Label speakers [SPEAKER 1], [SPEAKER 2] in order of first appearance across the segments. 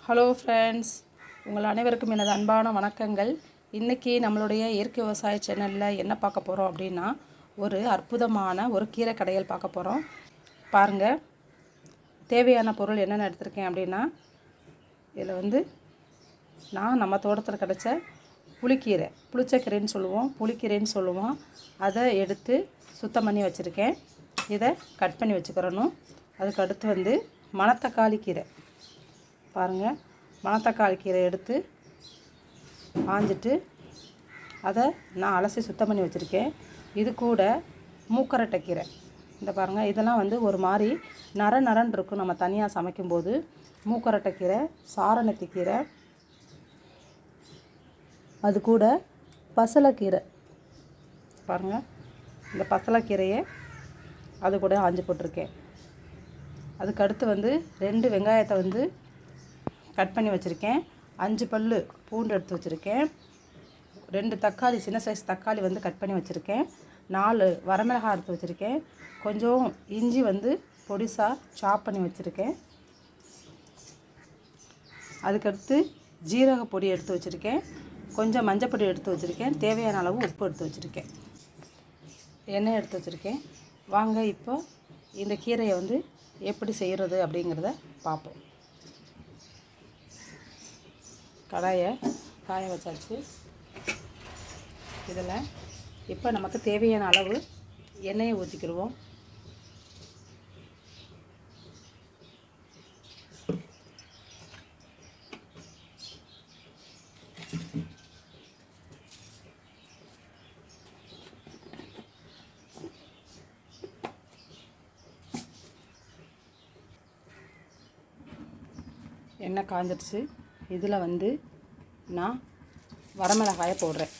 [SPEAKER 1] Hello friends, உங்கள் அனைவருக்கும் எனது அன்பான வணக்கங்கள். இன்றைக்கி நம்மளுடைய இயற்கை விவசாய சேனலில் என்ன பார்க்க போகிறோம் அப்படின்னா, ஒரு அற்புதமான ஒரு கீரை கடையல் பார்க்க போகிறோம். பாருங்கள், தேவையான பொருள் என்னென்ன எடுத்திருக்கேன் அப்படின்னா, இதில் நான் நம்ம தோட்டத்தில் கிடச்ச புளிக்கீரை, புளிச்சக்கீரைன்னு சொல்லுவோம், அதை எடுத்து சுத்தம் பண்ணி வச்சுருக்கேன். இதை கட் பண்ணி வச்சுக்கிறணும். அதுக்கு அடுத்து மணத்தக்காளி கீரை. பாருங்கள், மணத்தக்காளி கீரை எடுத்து ஆஞ்சிட்டு அதை நான் அலசி சுத்தம் பண்ணி வச்சுருக்கேன். இது கூட மூக்கரட்டை கீரை. இந்த பாருங்கள், இதெல்லாம் ஒரு மாதிரி நரன்னு இருக்கும். நம்ம தனியாக சமைக்கும்போது மூக்கரட்டை கீரை, சாரணத்தி கீரை, அது கூட பசலைக்கீரை. பாருங்கள், இந்த பசலைக்கீரையை அது கூட ஆஞ்சு போட்டிருக்கேன். அதுக்கு அடுத்து 2 வெங்காயத்தை கட் பண்ணி வச்சுருக்கேன். 5 பல் பூண்டு எடுத்து வச்சுருக்கேன். 2 தக்காளி, சின்ன சைஸ் தக்காளி கட் பண்ணி வச்சுருக்கேன். 4 வரமிளகாய் எடுத்து வச்சுருக்கேன். கொஞ்சம் இஞ்சி பொடிசாக சாப் பண்ணி வச்சுருக்கேன். அதுக்கடுத்து ஜீரக பொடி எடுத்து வச்சுருக்கேன். கொஞ்சம் மஞ்சள் பொடி எடுத்து வச்சுருக்கேன். தேவையான அளவு உப்பு எடுத்து வச்சுருக்கேன். எண்ணெய் எடுத்து வச்சுருக்கேன். வாங்க இப்போ இந்த கீரையை எப்படி செய்கிறது அப்படிங்கிறத பார்ப்போம். கடாயை காய வச்சாச்சு. இதில் இப்போ நமக்கு தேவையான அளவு எண்ணெயை ஊற்றிக்கிடுவோம். எண்ணெய் காஞ்சிடுச்சு. இதில் நான் வரமிளகாயை போடுறேன்.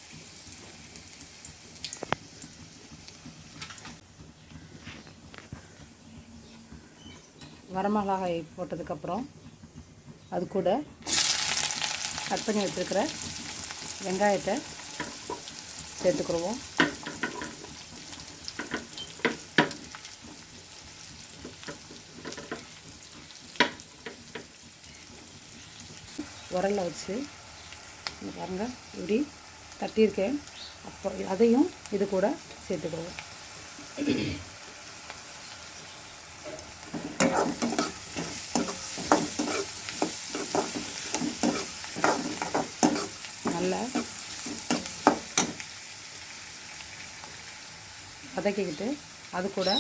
[SPEAKER 1] வரமிளகாய் போட்டதுக்கப்புறம் அது கூட கட் பண்ணி வச்சுருக்கிற வெங்காயத்தை சேர்த்துக்கிடுவோம். உரலில் வச்சு பாருங்கள், இப்படி தட்டியிருக்கேன். அப்புறம் அதையும் இது கூட சேர்த்துக்கிடுவோம். நல்லா வதக்கிக்கிட்டு அது கூட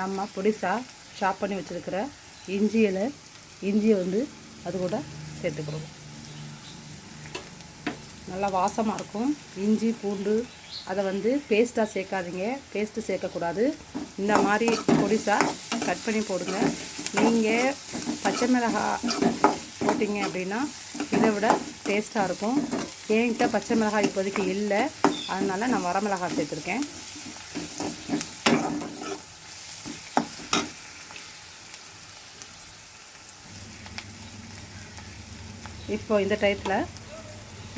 [SPEAKER 1] நம்ம பொடிசாக சாப் பண்ணி வச்சுருக்கிற இஞ்சியை அது கூட சேர்த்துக்கிடுவோம். நல்லா வாசமாக இருக்கும். இஞ்சி பூண்டு அதை பேஸ்ட்டாக சேர்க்காதீங்க. பேஸ்ட்டு சேர்க்கக்கூடாது. இந்த மாதிரி பொடிசாக கட் பண்ணி போடுங்க. நீங்கள் பச்சை மிளகாய் போட்டிங்க அப்படின்னா இதை விட டேஸ்ட்டாக இருக்கும். என்கிட்ட பச்சை மிளகாய் இப்போதைக்கு இல்லை, அதனால் நான் வரமிளகாய் சேர்த்துருக்கேன். இப்போ இந்த டயத்தில்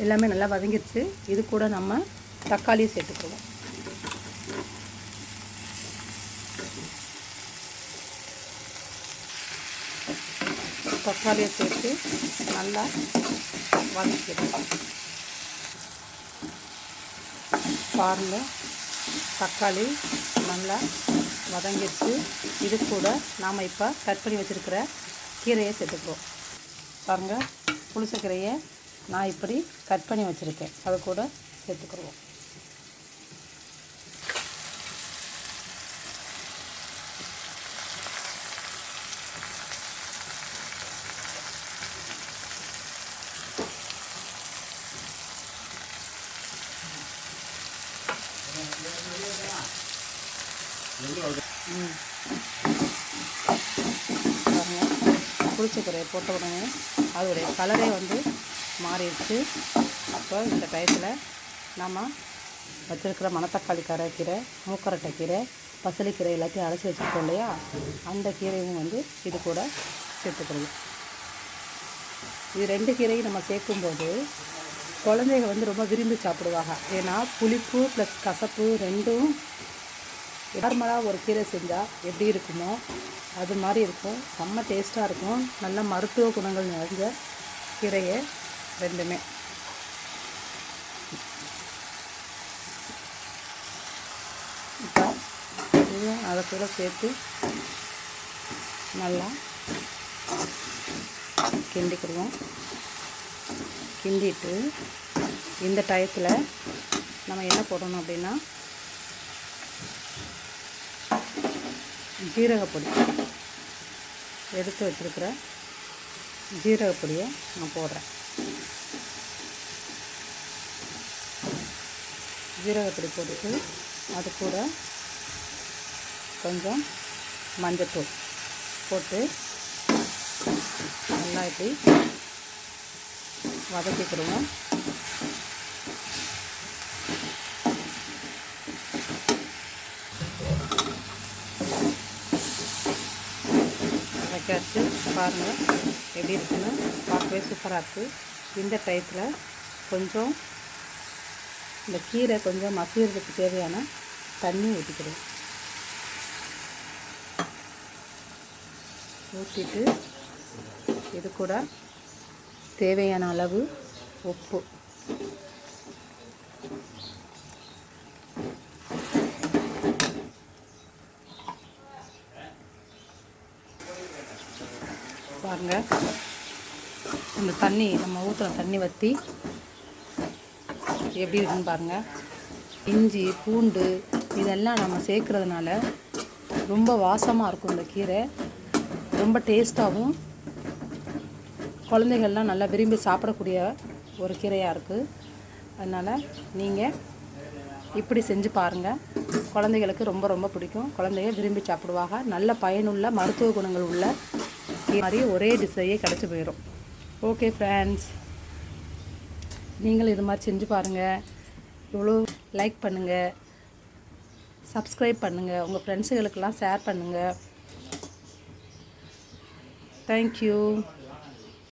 [SPEAKER 1] எல்லாமே நல்லா வதங்கிடுச்சு. இது கூட நம்ம தக்காளியை சேர்த்துக்குவோம். தக்காளியை சேர்த்து நல்லா வதக்கிடுவோம். பாருங்கள், தக்காளி நல்லா வதங்கிடுச்சு. இது கூட நாம் இப்போ கட் பண்ணி வச்சுருக்கிற கீரையை சேர்த்துக்குவோம். பாருங்கள், புளிச்சக்கீரையை நான் இப்படி கட் பண்ணி வச்சுருக்கேன். அது கூட சேர்த்துக்குருவோம். புளிச்சக்கீரையை போட்ட உடனே அதோடைய கலரே மாறிடுச்சு. அப்போ இந்த டயத்தில் நம்ம வச்சுருக்கிற மணத்தக்காளி கீரை, மூக்கரட்டை கீரை, பசலைக்கீரை எல்லாத்தையும் அரைச்சி வச்சுருக்கோம் இல்லையா, அந்த கீரையும் இது கூட சேர்த்துக்கிறோம். இது 2 கீரையும் நம்ம சேர்க்கும்போது குழந்தைங்க ரொம்ப விரும்பி சாப்பிடுவாங்க. ஏன்னா புளிப்பு ப்ளஸ் கசப்பு ரெண்டும் நார்மலாக ஒரு கீரை செஞ்சால் எப்படி இருக்குமோ அது மாதிரி இருக்கும். செம்ம டேஸ்ட்டாக இருக்கும். நல்ல மருத்துவ குணங்கள் நிறைஞ்ச கீரையை ரெண்டுமே. இப்போ இதுவும் அதை கூட சேர்த்து நல்லா கிண்டிக்கிடுவோம். கிண்டிட்டு இந்த டயத்தில் நம்ம என்ன போடணும் அப்படின்னா ஜீரகப்பொடி எடுத்து வச்சுருக்கிற ஜீரகப்பொடியை நான் போடுறேன். ஜீரகப்பொடி போட்டுட்டு அது கூட கொஞ்சம் மஞ்சத்தூள் போட்டு நல்லா இப்படி வதக்கிக்கிடுவோம். வச்சு பாருங்கள் எப்படி இருக்குன்னு. பார்க்கவே சூப்பராக இருக்குது. இந்த டயத்தில் கொஞ்சம் இந்த கீரை கொஞ்சம் மசிகிறதுக்கு தேவையான தண்ணி ஊற்றிக்கிடுவோம். ஊற்றிட்டு இது கூட தேவையான அளவு உப்பு, பாருங்கள் இந்த தண்ணி நம்ம ஊற்றுற தண்ணி வற்றி எப்படி இருக்குன்னு பாருங்கள். இஞ்சி பூண்டு இதெல்லாம் நம்ம சேர்க்குறதுனால ரொம்ப வாசமாக இருக்கும். இந்த கீரை ரொம்ப டேஸ்ட்டாகவும் குழந்தைகள்லாம் நல்லா விரும்பி சாப்பிடக்கூடிய ஒரு கீரையாக இருக்குது. அதனால் நீங்கள் இப்படி செஞ்சு பாருங்கள். குழந்தைகளுக்கு ரொம்ப ரொம்ப பிடிக்கும். குழந்தைங்க விரும்பி சாப்பிடுவாங்க. நல்ல பயனுள்ள மருத்துவ குணங்கள் உள்ள மாதிரி ஒரே டிஷ்ஷையே கிடச்சி போயிடும். ஓகே ஃப்ரெண்ட்ஸ், நீங்கள் இது மாதிரி செஞ்சு பாருங்கள். இவ்வளோ லைக் பண்ணுங்கள், சப்ஸ்கிரைப் பண்ணுங்கள், உங்கள் ஃப்ரெண்ட்ஸுகளுக்கெல்லாம் ஷேர் பண்ணுங்கள். தேங்க்யூ.